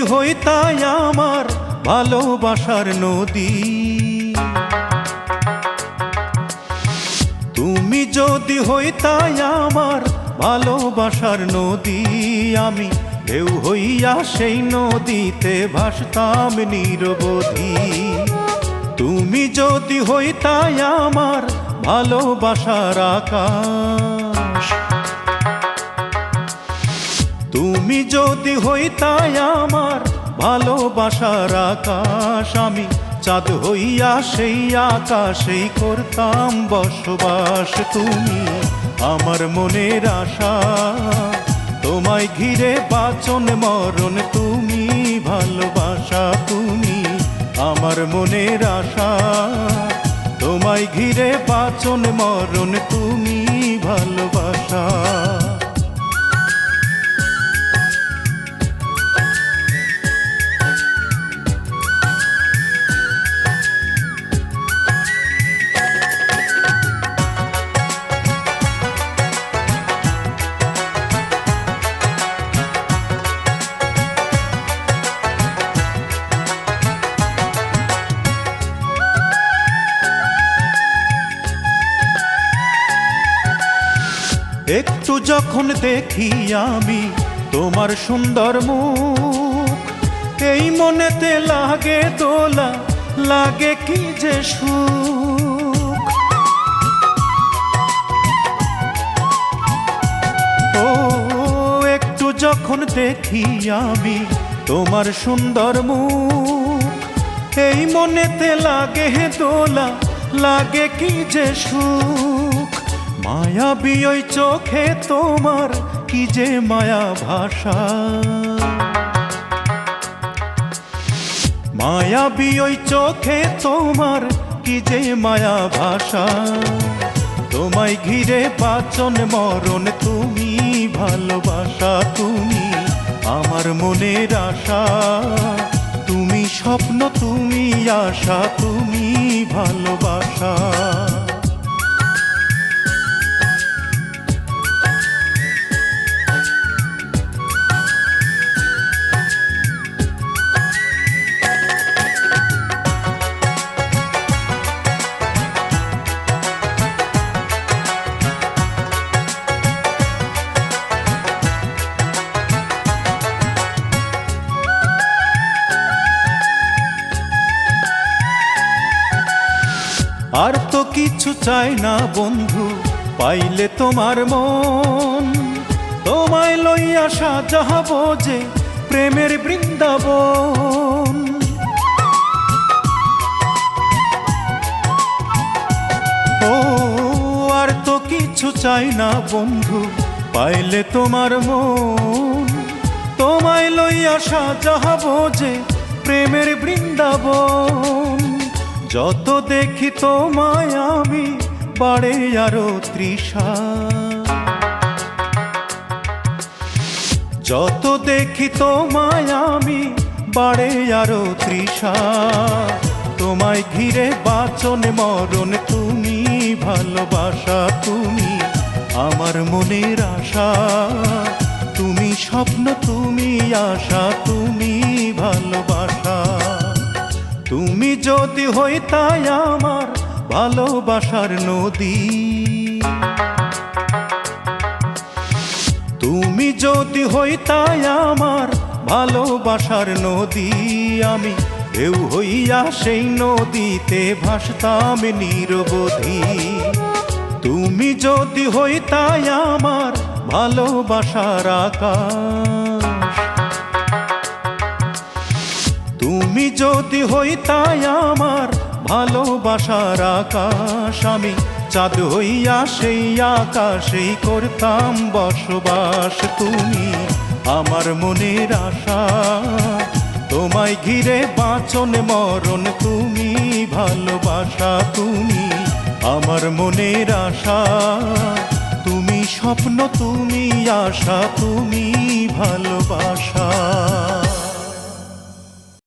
যদি হইতাই আমার ভালোবাসার নদী, তুমি যদি হইতাই আমার ভালোবাসার নদী, আমি ঢেউ হইয়া সেই নদীতে ভাসতাম নিরবধি। তুমি যদি হইতাই আমার ভালোবাসার আকাশ, তুমি যদি হইতাই আমার ভালোবাসার আকাশ, আমি চাঁদ হইয়া সেই আকাশেই করতাম বসবাস। তুমি আমার মনের আশা, তোমায় ঘিরে বাঁচন মরণ, তুমি ভালোবাসা। তুমি আমার মনের আশা, তোমায় ঘিরে বাঁচন মরণ, তুমি ভালোবাসা। একটু যখন দেখি আমি তোমার সুন্দর মুখ, এই মনেতে লাগে দোলা, লাগে কি যে সুখ। ও একটু যখন দেখি আমি তোমার সুন্দর মুখ, এই মনেতে লাগে দোলা, লাগে কি যে সুখ। মায়াবী ওই চোখে তোমার কি যে মায়া ভাষা, মায়াবী ওই চোখে তোমার কি যে মায়া ভাষা। তোমায় ঘিরে বাঁচন মরণ, তুমি ভালোবাসা। তুমি আমার মনের আশা, তুমি স্বপ্ন, তুমি আশা, তুমি ভালোবাসা। আর তো কিছু চাই না বন্ধু, পাইলে তোমার মন, তোমায় লইয়া সাজাবো যে প্রেমের বৃন্দাবন। ও আর তো কিছু চাই না বন্ধু, পাইলে তোমার মন, তোমায় লইয়া সাজাবো যে প্রেমের বৃন্দাবন। যত দেখি তোমায় আমি বাড়ে আরো তৃষা, যত দেখি তোমায় আমি বাড়ে আরো তৃষা। তোমায় ঘিরে বাঁচন মরণ, তুমি ভালোবাসা। তুমি আমার মনের আশা, তুমি স্বপ্ন, তুমি আশা, তুমি ভালোবাসা। তুমি যদি হইতাই আমার ভালোবাসার নদী, তুমি যদি হইতাই আমার ভালোবাসার নদী, আমি ঢেউ হইয়া সেই নদীতে ভাসতাম নিরবধি। তুমি যদি হইতাই আমার ভালোবাসার আকাশ, তুমি যদি হইতাই আমার ভালোবাসার আকাশ, আমি চাঁদ হইয়া সেই আকাশেই করতাম বসবাস। তুমি আমার মনের আশা, তোমায় ঘিরে বাঁচন মরণ, তুমি ভালোবাসা। তুমি আমার মনের আশা, তুমি স্বপ্ন, তুমি আশা, তুমি ভালো।